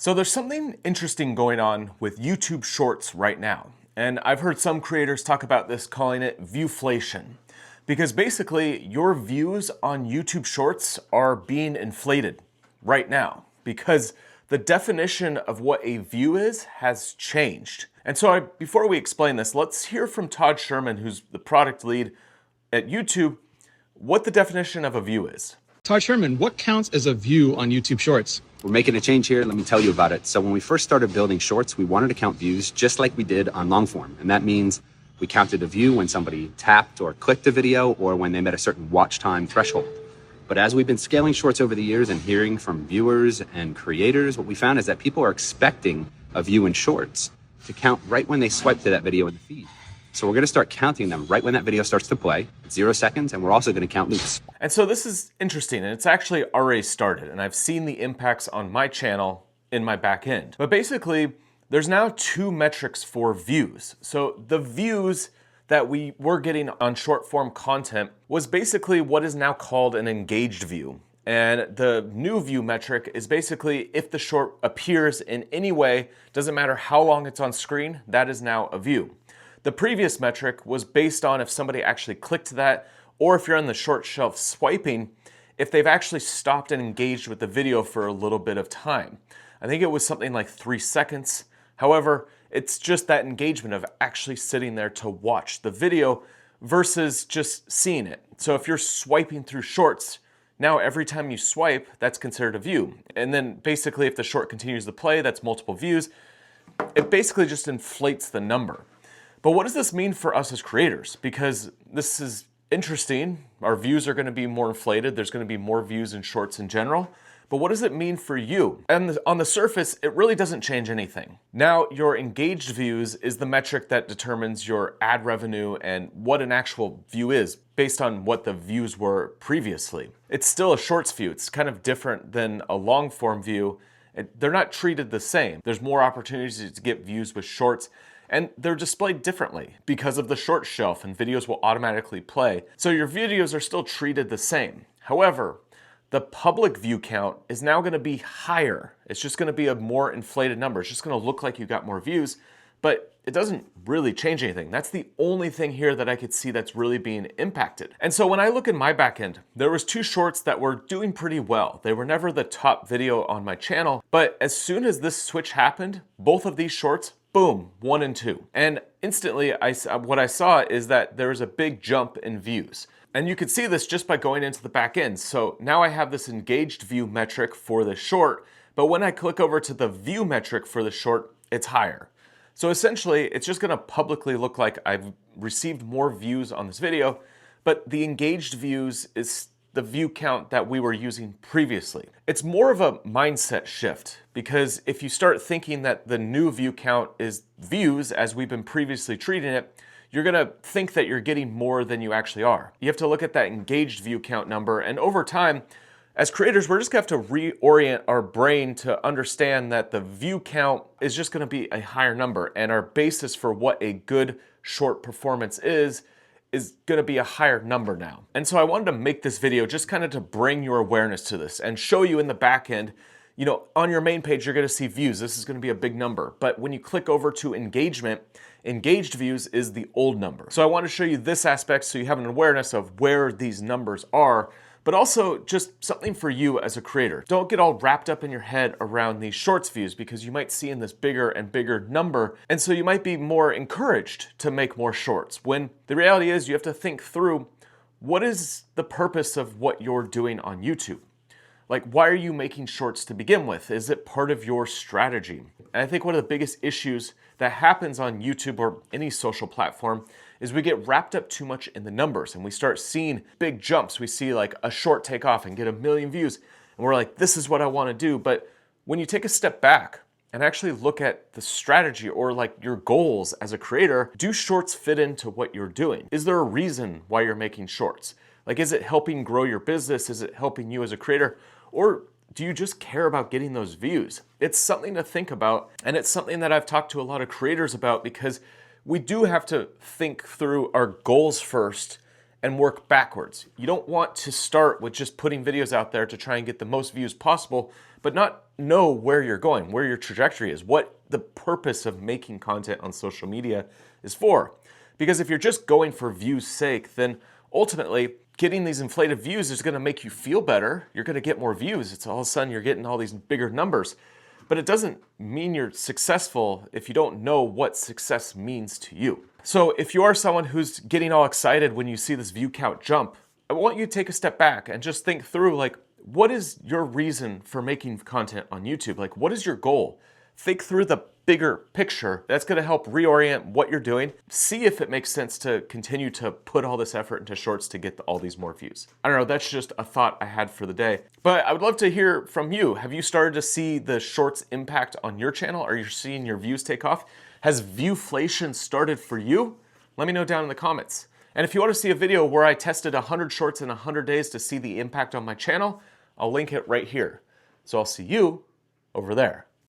So there's something interesting going on with YouTube Shorts right now. And I've heard some creators talk about this, calling it viewflation. Because basically, your views on YouTube Shorts are being inflated right now. Because the definition of what a view is has changed. And so before we explain this, let's hear from Todd Sherman, who's the product lead at YouTube, what the definition of a view is. Todd Sherman, what counts as a view on YouTube Shorts? We're making a change here. Let me tell you about it. So when we first started building Shorts, we wanted to count views just like we did on long form. And that means we counted a view when somebody tapped or clicked a video or when they met a certain watch time threshold. But as we've been scaling Shorts over the years and hearing from viewers and creators, what we found is that people are expecting a view in Shorts to count right when they swipe to that video in the feed. So we're going to start counting them right when that video starts to play, 0 seconds, and we're also going to count loops. And so this is interesting, and it's actually already started, and I've seen the impacts on my channel in my back end. But basically, there's now 2 metrics for views. So the views that we were getting on short form content was basically what is now called an engaged view. And the new view metric is basically if the short appears in any way, doesn't matter how long it's on screen, that is now a view. The previous metric was based on if somebody actually clicked that, or if you're on the short shelf swiping, if they've actually stopped and engaged with the video for a little bit of time. I think it was something like 3 seconds. However, it's just that engagement of actually sitting there to watch the video versus just seeing it. So if you're swiping through shorts, now every time you swipe, that's considered a view. And then basically if the short continues to play, that's multiple views. It basically just inflates the number. But what does this mean for us as creators? Because this is interesting. Our views are going to be more inflated. There's going to be more views in shorts in general. But what does it mean for you? And on the surface, it really doesn't change anything. Now, your engaged views is the metric that determines your ad revenue and what an actual view is based on what the views were previously. It's still a shorts view. It's kind of different than a long form view. They're not treated the same. There's more opportunities to get views with shorts. And they're displayed differently because of the short shelf, and videos will automatically play. So your videos are still treated the same. However, the public view count is now going to be higher. It's just going to be a more inflated number. It's just going to look like you got more views, but it doesn't really change anything. That's the only thing here that I could see that's really being impacted. And so when I look at my backend, there was 2 shorts that were doing pretty well. They were never the top video on my channel, but as soon as this switch happened, both of these shorts, boom, 1 and 2. And instantly, what I saw is that there was a big jump in views. And you could see this just by going into the back end. So now I have this engaged view metric for the short, but when I click over to the view metric for the short, it's higher. So essentially, it's just gonna publicly look like I've received more views on this video, but the engaged views is the view count that we were using previously. It's more of a mindset shift, because if you start thinking that the new view count is views as we've been previously treating it, you're gonna think that you're getting more than you actually are. You have to look at that engaged view count number, and over time, as creators, we're just gonna have to reorient our brain to understand that the view count is just gonna be a higher number, and our basis for what a good short performance is gonna be a higher number now. And so I wanted to make this video just kind of to bring your awareness to this and show you in the back end, you know, on your main page, you're gonna see views. This is gonna be a big number. But when you click over to engagement, engaged views is the old number. So I want to show you this aspect so you have an awareness of where these numbers are, but also just something for you as a creator. Don't get all wrapped up in your head around these shorts views, because you might see in this bigger and bigger number, and so you might be more encouraged to make more shorts, when the reality is you have to think through what is the purpose of what you're doing on YouTube. Like, why are you making shorts to begin with? Is it part of your strategy? And I think one of the biggest issues that happens on YouTube or any social platform is we get wrapped up too much in the numbers, and we start seeing big jumps. We see like a short take off and get 1 million views, and we're like, this is what I want to do. But when you take a step back and actually look at the strategy or like your goals as a creator, do shorts fit into what you're doing? Is there a reason why you're making shorts? Like, is it helping grow your business? Is it helping you as a creator? Or do you just care about getting those views? It's something to think about, and it's something that I've talked to a lot of creators about, because we do have to think through our goals first and work backwards. You don't want to start with just putting videos out there to try and get the most views possible, but not know where you're going, where your trajectory is, what the purpose of making content on social media is for. Because if you're just going for views' sake, then ultimately getting these inflated views is gonna make you feel better. You're gonna get more views. It's all of a sudden you're getting all these bigger numbers. But it doesn't mean you're successful if you don't know what success means to you. So if you are someone who's getting all excited when you see this view count jump, I want you to take a step back and just think through, like, what is your reason for making content on YouTube? Like, what is your goal? Think through the bigger picture. That's gonna help reorient what you're doing. See if it makes sense to continue to put all this effort into shorts to get all these more views. I don't know, that's just a thought I had for the day. But I would love to hear from you. Have you started to see the shorts impact on your channel? Are you seeing your views take off? Has viewflation started for you? Let me know down in the comments. And if you want to see a video where I tested 100 shorts in 100 days to see the impact on my channel, I'll link it right here. So I'll see you over there.